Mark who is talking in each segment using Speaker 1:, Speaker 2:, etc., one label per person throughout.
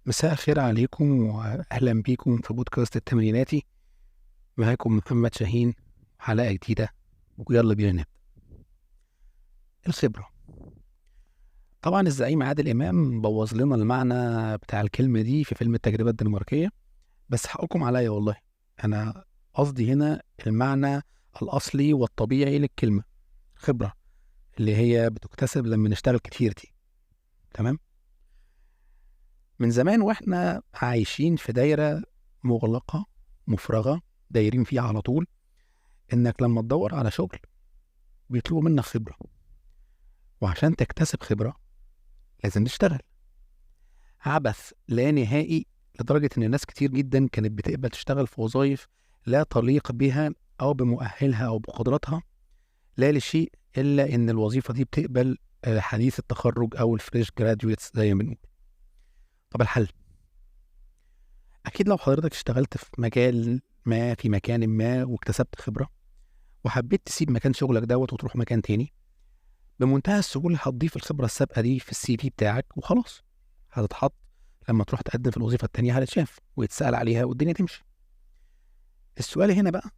Speaker 1: مساء الخير عليكم وأهلا بيكم في بودكاست التمريناتي. معاكم محمد شاهين، حلقة جديدة ويلا بينا نبدأ. الخبرة. طبعا الزعيم عادل إمام بوظ لنا المعنى بتاع الكلمة دي في فيلم التجربة الدنماركية، بس حقكم عليا والله. أنا قصدي هنا المعنى الأصلي والطبيعي للكلمة، خبرة اللي هي بتكتسب لما نشتغل كتير دي. تمام. من زمان واحنا عايشين في دايرة مغلقة مفرغة، دايرين فيها على طول. انك لما تدور على شغل بيطلبوا منك خبرة، وعشان تكتسب خبرة لازم تشتغل. عبث لا نهائي، لدرجة ان ناس كتير جدا كانت بتقبل تشتغل في وظائف لا تليق بها او بمؤهلها او بقدراتها، لا لشيء الا ان الوظيفة دي بتقبل حديث التخرج او الفريش جراديويتس زي ما بنقول. طب الحل؟ اكيد لو حضرتك اشتغلت في مجال ما في مكان ما واكتسبت خبرة وحبيت تسيب مكان شغلك دوت وتروح مكان تاني، بمنتهى السهولة هتضيف الخبرة السابقة دي في السي في بتاعك وخلاص. هتتحط لما تروح تقدم في الوظيفة التانية، هتتشاف ويتسأل عليها والدنيا تمشي. السؤال هنا بقى،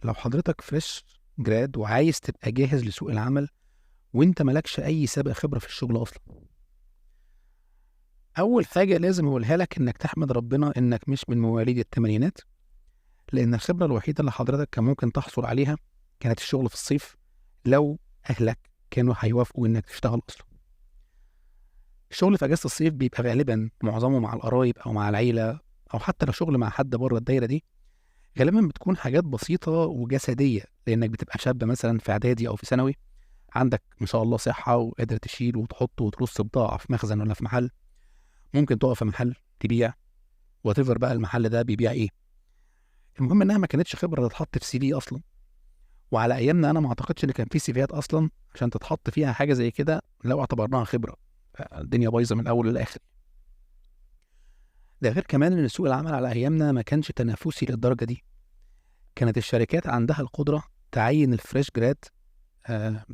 Speaker 1: لو حضرتك فريش جراد وعايز تبقى جاهز لسوق العمل وانت مالكش اي سابق خبرة في الشغل اصلا، اول حاجة لازم اقولها لك انك تحمد ربنا انك مش من مواليد الثمانينات، لان الخبرة الوحيدة اللي حضرتك كان ممكن تحصل عليها كانت الشغل في الصيف، لو اهلك كانوا هيوافقوا انك تشتغل اصلا. الشغل في اجازه الصيف بيبقى غالبا معظمه مع القرايب او مع العيله، او حتى لو شغل مع حد بره الدايره دي، غالبا بتكون حاجات بسيطه وجسديه، لانك بتبقى شاب مثلا في اعدادي او في ثانوي، عندك ما شاء الله صحه وقادر تشيل وتحط وترص بضاعه في مخزن ولا في محل. ممكن تقف في محل تبيع وتفر بقى المحل ده بيبيع ايه. المهم انها ما كانتش خبره تتحط في سي في اصلا، وعلى ايامنا انا ما اعتقدش ان كان في سيفيات اصلا عشان تتحط فيها حاجه زي كده لو اعتبرناها خبره. الدنيا بايظه من الاول للاخر. ده غير كمان ان سوق العمل على ايامنا ما كانش تنافسي للدرجه دي. كانت الشركات عندها القدره تعين الفريش جراد، آه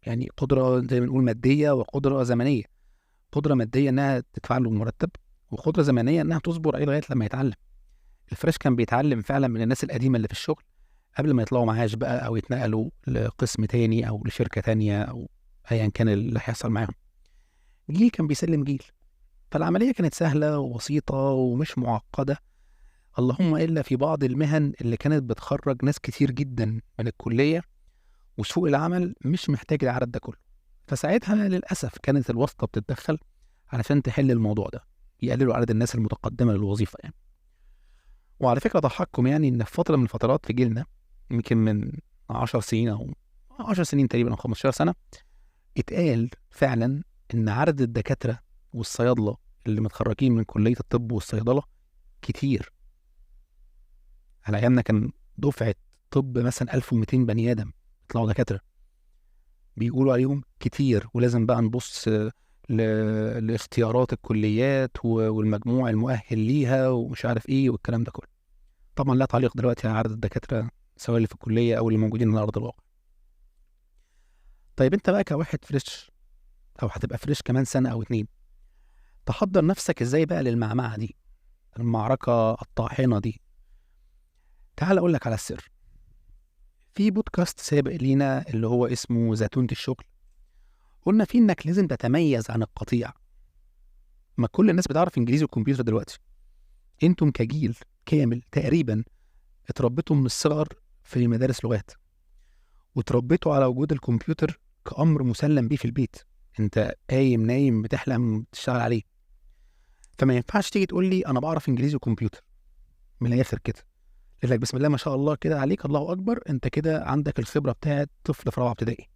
Speaker 1: يعني قدره زي ما نقول ماديه وقدره زمنيه. قدره ماديه انها تدفع له مرتب، وقدره زمنيه انها تصبر عليه لغايه لما يتعلم. الفريش كان بيتعلم فعلا من الناس القديمه اللي في الشغل قبل ما يطلعوا معاش بقى او يتنقلوا لقسم تاني او لشركه تانيه او ايا كان اللي هيحصل معاهم. جيل كان بيسلم جيل، فالعمليه كانت سهله وبسيطه ومش معقده. اللهم إلا في بعض المهن اللي كانت بتخرج ناس كتير جدا من الكلية، وسوق العمل مش محتاج العدد ده كله. فساعتها للأسف كانت الواسطة بتتدخل علشان تحل الموضوع ده، يقللوا عدد الناس المتقدمة للوظيفة يعني. وعلى فكرة ضحككم يعني إن في فترة من الفترات في جيلنا، يمكن من 10 سنين أو 10 سنين تقريبا أو 15 سنة، اتقال فعلا إن عدد الدكاترة والصيادلة اللي متخرجين من كلية الطب والصيدلة كتير. على ايامنا كان دفعه طب مثلا 1200 بني ادم يطلعوا دكاتره، بيقولوا عليهم كتير. ولازم بقى نبص ل... لاختيارات الكليات والمجموع المؤهل ليها ومش عارف ايه والكلام ده كله. طبعا لا تعليق دلوقتي على عدد الدكاتره سواء اللي في الكليه او اللي موجودين على ارض الواقع. طيب انت بقى كواحد فريش، او هتبقى فريش كمان سنه او اتنين، تحضر نفسك ازاي بقى للمعمعه دي، المعركه الطاحنه دي؟ تعال اقول لك على السر. في بودكاست سابق لينا اللي هو اسمه زتونة الشغل، قلنا فيه انك لازم تتميز عن القطيع. ما كل الناس بتعرف انجليزي وكمبيوتر دلوقتي. انتم كجيل كامل تقريبا اتربيتوا من الصغر في مدارس لغات، وتربيتوا على وجود الكمبيوتر كأمر مسلم بيه في البيت. انت قايم نايم بتحلم تشتغل عليه. فما ينفعش تيجي تقول لي انا بعرف انجليزي وكمبيوتر من الاخر كده، لك بسم الله ما شاء الله كده عليك الله اكبر، انت كده عندك الخبره بتاعت طفل في رابعه ابتدائي.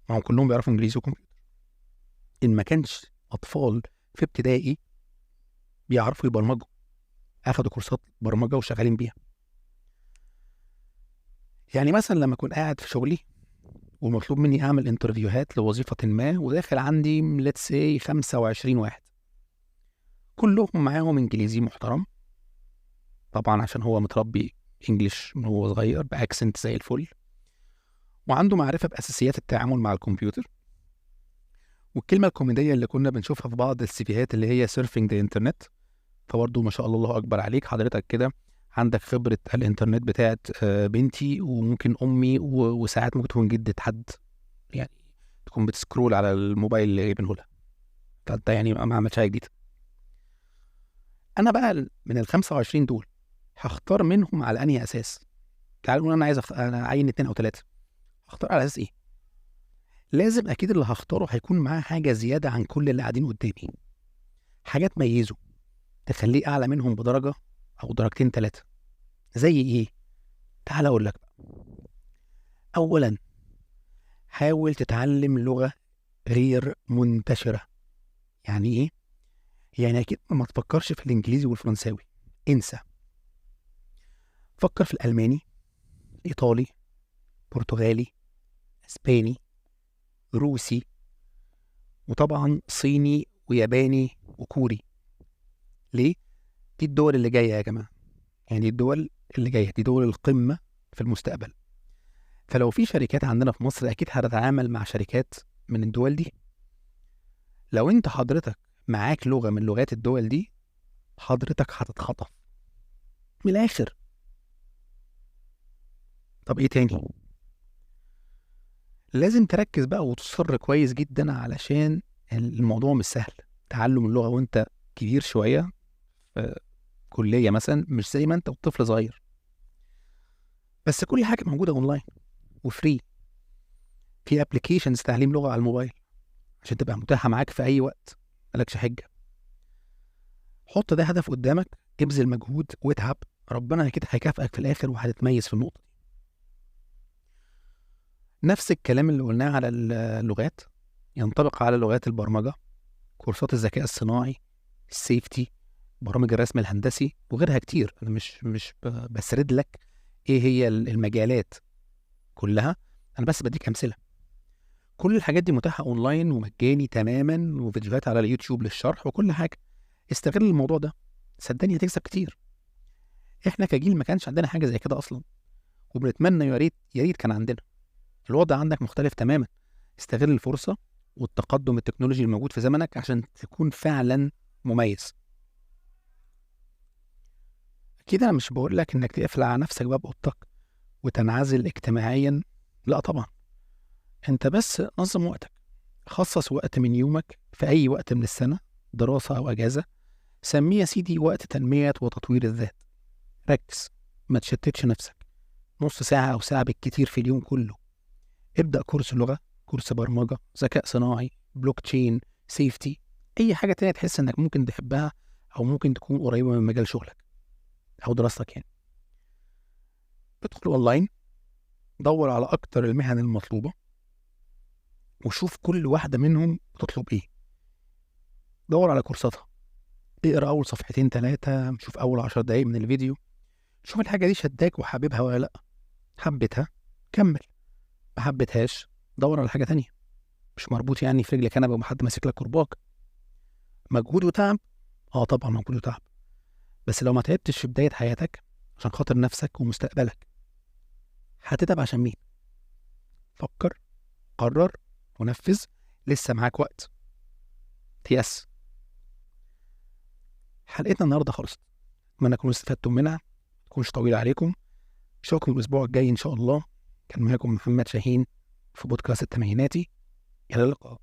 Speaker 1: ما هم كلهم بيعرفوا انجليزي وكمبيوتر. ان ما كانش اطفال في ابتدائي بيعرفوا يبرمجوا، اخدوا كورسات برمجه وشغالين بيها. يعني مثلا لما اكون قاعد في شغلي ومطلوب مني اعمل انترفيوهات لوظيفه ما، وداخل عندي ليتس سي 25 واحد، كلهم معاهم انجليزي محترم، طبعا عشان هو متربي انجليش من هو صغير باكسنت زي الفل، وعنده معرفه باساسيات التعامل مع الكمبيوتر، والكلمة الكوميدية اللي كنا بنشوفها في بعض السيفيهات اللي هي سيرفنج ذا انترنت. فبرضه ما شاء الله، الله اكبر عليك حضرتك كده، عندك خبرة الانترنت بتاعت بنتي وممكن امي وساعات ممكن تكون جدة حد، يعني تكون بتسكرول على الموبايل اللي جايبينه لها. فانت يعني ما عملتش حاجة جديدة. انا بقى من ال 25 دول هختار منهم على انهي اساس؟ تعال نقول انا عايز انا اعين 2 او 3. هختار على اساس ايه؟ لازم اكيد اللي هختاره هيكون معاه حاجة زيادة عن كل اللي قاعدين قدامي، حاجة تميزه تخليه اعلى منهم بدرجة او درجتين 3. زي ايه؟ تعال اقول لك بقى. اولا، حاول تتعلم لغة غير منتشرة. يعني ايه؟ يعني اكيد ما تفكرش في الانجليزي والفرنساوي، انسى. فكر في الالماني، ايطالي، برتغالي، اسباني، روسي، وطبعا صيني وياباني وكوري. ليه؟ دي الدول اللي جاية يا جماعة، يعني الدول اللي جاية دي دول القمة في المستقبل. فلو في شركات عندنا في مصر أكيد هتتعامل مع شركات من الدول دي. لو أنت حضرتك معاك لغة من لغات الدول دي، حضرتك هتتخطف من الآخر. طب إيه تاني؟ لازم تركز بقى وتصر كويس جدا، علشان الموضوع مش سهل. تعلم اللغة وأنت كبير شوية في كلية مثلا مش زي ما أنت وطفل صغير. بس كل حاجة موجودة أونلاين وفري. في ابلكيشنز تعليم لغة على الموبايل عشان تبقى متاحة معاك في أي وقت، مالكش حجة. حط ده هدف قدامك، ابذل مجهود واتعب، ربنا أكيد هيكافئك في الآخر وهتتميز في النقطة دي. نفس الكلام اللي قلناه على اللغات ينطبق على لغات البرمجة، كورسات الذكاء الصناعي، السيفتي، برامج الرسم الهندسي وغيرها كتير. أنا مش بسرد لك إيه هي المجالات كلها، أنا بس بديك أمثلة. كل الحاجات دي متاحة أونلاين ومجاني تماما، وفيديوهات على اليوتيوب للشرح وكل حاجة. استغل الموضوع ده، صدقني هتكسب كتير. احنا كجيل ما كانش عندنا حاجة زي كده أصلا، وبنتمنى يا ريت يا ريت كان عندنا. الوضع عندك مختلف تماما. استغل الفرصة والتقدم التكنولوجي الموجود في زمنك عشان تكون فعلا مميز. أكيد أنا مش بقول لك إنك تقفل على نفسك باب أوضتك وتنعزل اجتماعيا، لا طبعا. أنت بس نظم وقتك، خصص وقت من يومك في أي وقت من السنة، دراسة أو أجازة، سميه يا سيدي وقت تنمية وتطوير الذات. ركز، ما تشتتش نفسك. نص ساعة أو ساعة بالكتير في اليوم كله. ابدأ كورس لغة، كورس برمجة، ذكاء صناعي، بلوك تشين، سيفتي، أي حاجة تانية تحس إنك ممكن تحبها أو ممكن تكون قريبة من مجال شغلك أو دراستك يعني. ادخل أونلاين، دور على أكتر المهن المطلوبة وشوف كل واحدة منهم بتطلب إيه. دور على كورساتها، اقرأ أول صفحتين 3، شوف أول 10 دقايق من الفيديو، شوف الحاجة دي شداك وحاببها ولا لأ. حبيتها كمل، ما حبيتهاش دور على حاجة تانية. مش مربوط يعني في رجل كنبة وحد ماسك لك كرباج. مجهود وتعب، طبعا مجهود وتعب، بس لو ما تعبتش في بداية حياتك عشان خاطر نفسك ومستقبلك، هتتعب عشان مين؟ فكر، قرر، ونفذ. لسه معاك وقت. تيأس. حلقتنا النهارده خلصت، اتمنى تكونوا استفدتم منها، ما تكونش طويلة عليكم. اشوفكم الاسبوع الجاي ان شاء الله. كان معاكم محمد شاهين في بودكاست التمانيناتي. الى اللقاء.